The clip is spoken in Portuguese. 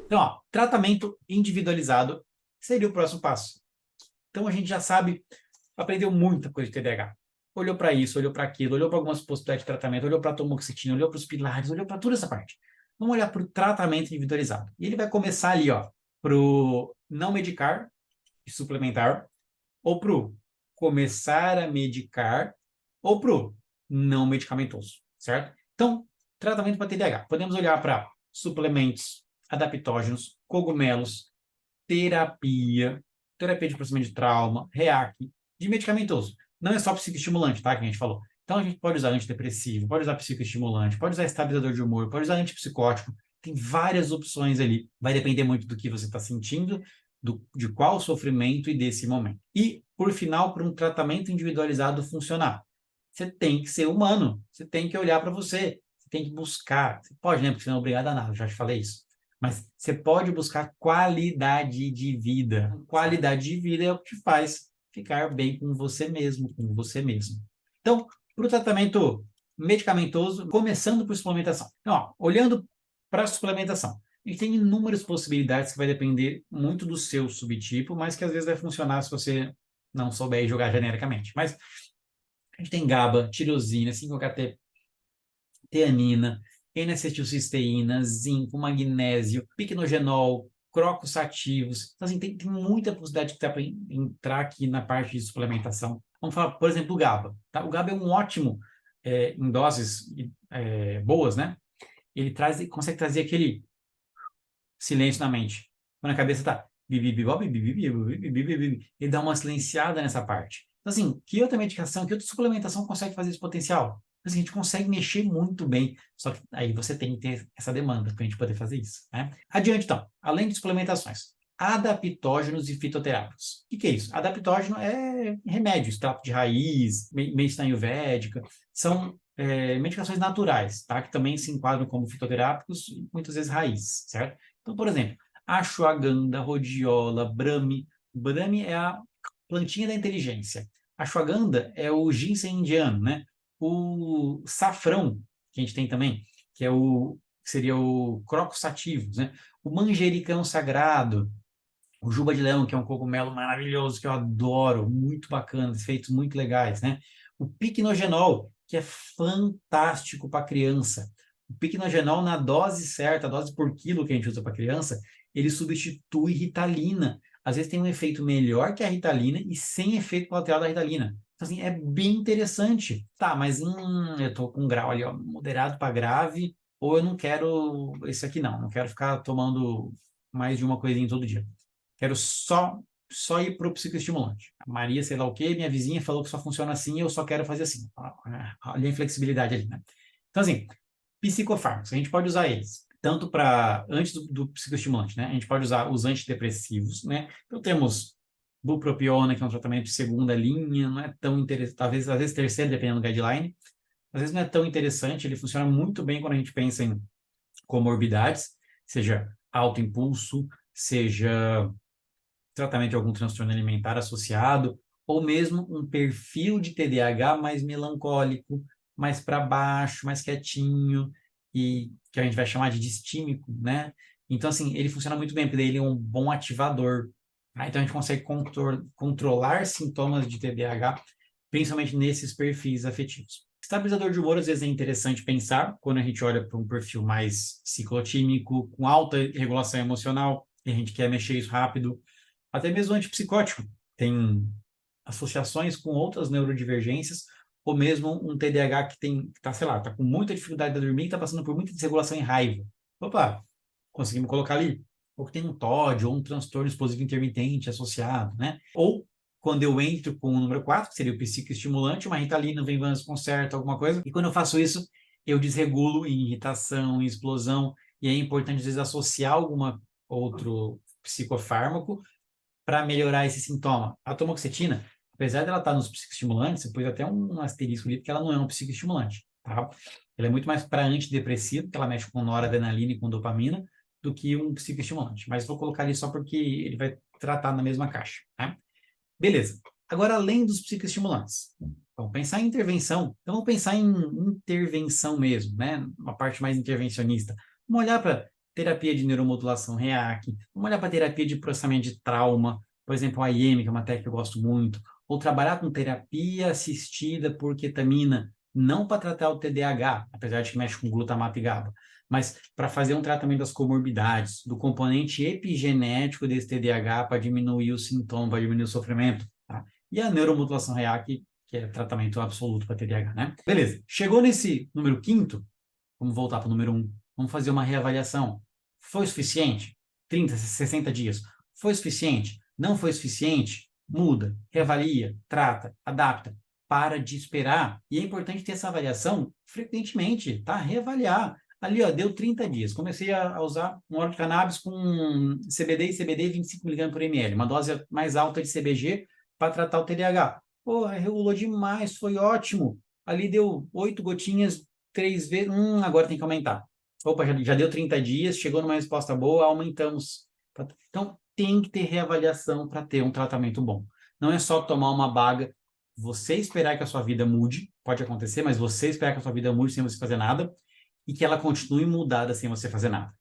Então, ó, tratamento individualizado seria o próximo passo. Então, a gente já sabe, aprendeu muita coisa de TDAH. Olhou para isso, olhou para aquilo, olhou para algumas possibilidades de tratamento, olhou para a tomoxetina, olhou para os pilares, olhou para toda essa parte. Vamos olhar para o tratamento individualizado. E ele vai começar ali, ó, para o não medicar e suplementar, ou para o começar a medicar, ou para o não medicamentoso, certo? Então, tratamento para TDAH. Podemos olhar para suplementos, adaptógenos, cogumelos, terapia, terapia de processamento de trauma, REAC, de medicamentoso. Não é só psicoestimulante, tá? Que a gente falou. Então, a gente pode usar antidepressivo, pode usar psicoestimulante, pode usar estabilizador de humor, pode usar antipsicótico. Tem várias opções ali. Vai depender muito do que você está sentindo, de qual sofrimento e desse momento. E, por final, para um tratamento individualizado funcionar, você tem que ser humano. Você tem que olhar para você. Você tem que buscar. Você pode, né? Porque você não é obrigado a nada. Eu já te falei isso. Mas você pode buscar qualidade de vida. Qualidade de vida é o que te faz ficar bem com você mesmo, com você mesmo. Então, para o tratamento medicamentoso, começando por suplementação. Então, ó, olhando para a suplementação, a gente tem inúmeras possibilidades que vai depender muito do seu subtipo, mas que às vezes vai funcionar se você não souber jogar genericamente. Mas a gente tem GABA, tirosina, 5-HT, teanina, N-acetilcisteína, zinco, magnésio, picnogenol, crocos ativos. Então, assim, tem muita possibilidade que dá para entrar aqui na parte de suplementação. Vamos falar, por exemplo, do GABA. Tá? O GABA é um ótimo, em doses boas, né? Ele consegue trazer aquele silêncio na mente. Quando a cabeça está ele dá uma silenciada nessa parte. Então, assim, que outra medicação, que outra suplementação consegue fazer esse potencial? Assim, a gente consegue mexer muito bem, só que aí você tem que ter essa demanda para a gente poder fazer isso, né? Adiante, então, além de suplementações, adaptógenos e fitoterápicos. O que é isso? Adaptógeno é remédio, extrato de raiz, medicina ayurvédica, são medicações naturais, tá? Que também se enquadram como fitoterápicos e muitas vezes raízes, certo? Então, por exemplo, ashwagandha, rhodiola, brahmi. Brahmi é a plantinha da inteligência. Ashwagandha é o ginseng indiano, né? O safrão, que a gente tem também, que seria o crocus sativus, né? O manjericão sagrado, o juba de leão, que é um cogumelo maravilhoso que eu adoro, muito bacana, efeitos muito legais, né? O piquenogenol, que é fantástico para criança. O piquenogenol na dose certa, a dose por quilo que a gente usa para criança, ele substitui Ritalina. Às vezes tem um efeito melhor que a Ritalina e sem efeito colateral da Ritalina. Então, assim, é bem interessante. Tá, mas eu tô com um grau ali, ó, moderado para grave, ou eu não quero esse aqui não quero ficar tomando mais de uma coisinha todo dia. Quero só ir para o psicoestimulante. A Maria, sei lá o quê, minha vizinha falou que só funciona assim, eu só quero fazer assim. Olha a inflexibilidade ali, né? Então, assim, psicofármacos, a gente pode usar eles, tanto para, antes do psicoestimulante, né? A gente pode usar os antidepressivos, né? Então, temos bupropiona, que é um tratamento de segunda linha, não é tão interessante, talvez, às vezes terceira, dependendo do guideline, às vezes não é tão interessante, ele funciona muito bem quando a gente pensa em comorbidades, seja alto impulso, seja tratamento de algum transtorno alimentar associado, ou mesmo um perfil de TDAH mais melancólico, mais para baixo, mais quietinho, e que a gente vai chamar de distímico, né? Então, assim, ele funciona muito bem, porque ele é um bom ativador. Tá? Então, a gente consegue controlar sintomas de TDAH, principalmente nesses perfis afetivos. Estabilizador de humor, às vezes, é interessante pensar quando a gente olha para um perfil mais ciclotímico, com alta regulação emocional, e a gente quer mexer isso rápido, até mesmo antipsicótico. Tem associações com outras neurodivergências, ou mesmo um TDAH que tá, sei lá, tá com muita dificuldade de dormir e tá passando por muita desregulação e raiva. Opa, conseguimos colocar ali. Ou que tem um TOD, ou um transtorno explosivo intermitente associado, né? Ou quando eu entro com o número 4, que seria o psicoestimulante, uma Ritalina, vem Vans Concerta, alguma coisa, e quando eu faço isso, eu desregulo em irritação, em explosão, e é importante, às vezes, associar alguma outro psicofármaco para melhorar esse sintoma. A tomoxetina, apesar dela estar nos psicoestimulantes, você pôs até um asterisco ali, porque ela não é um psicoestimulante, tá? Ela é muito mais para antidepressivo, que ela mexe com noradrenalina e com dopamina, do que um psicoestimulante. Mas vou colocar ali só porque ele vai tratar na mesma caixa, tá? Beleza. Agora, além dos psicoestimulantes, vamos pensar em intervenção. Então, vamos pensar em intervenção mesmo, né? Uma parte mais intervencionista. Vamos olhar para terapia de neuromodulação REAC, vamos olhar para terapia de processamento de trauma, por exemplo, a IM, que é uma técnica que eu gosto muito, ou trabalhar com terapia assistida por ketamina, não para tratar o TDAH, apesar de que mexe com glutamato e GABA, mas para fazer um tratamento das comorbidades, do componente epigenético desse TDAH para diminuir o sintoma, para diminuir o sofrimento, tá? E a neuromodulação REAC, que é tratamento absoluto para TDAH, né? Beleza, chegou nesse número 5º, vamos voltar para o número 1, vamos fazer uma reavaliação. Foi suficiente? 30, 60 dias. Foi suficiente? Não foi suficiente? Muda, reavalia, trata, adapta. Para de esperar. E é importante ter essa avaliação frequentemente, tá? Reavaliar. Ali, ó, deu 30 dias. Comecei a usar um óleo de cannabis com CBD e CBD 25 mg por ml, uma dose mais alta de CBG para tratar o TDAH. Pô, regulou demais, foi ótimo. Ali deu 8 gotinhas, 3 vezes. Agora tem que aumentar. Opa, já deu 30 dias, chegou numa resposta boa, aumentamos. Então, tem que ter reavaliação para ter um tratamento bom. Não é só tomar uma baga, você esperar que a sua vida mude, pode acontecer, mas você esperar que a sua vida mude sem você fazer nada, e que ela continue mudada sem você fazer nada.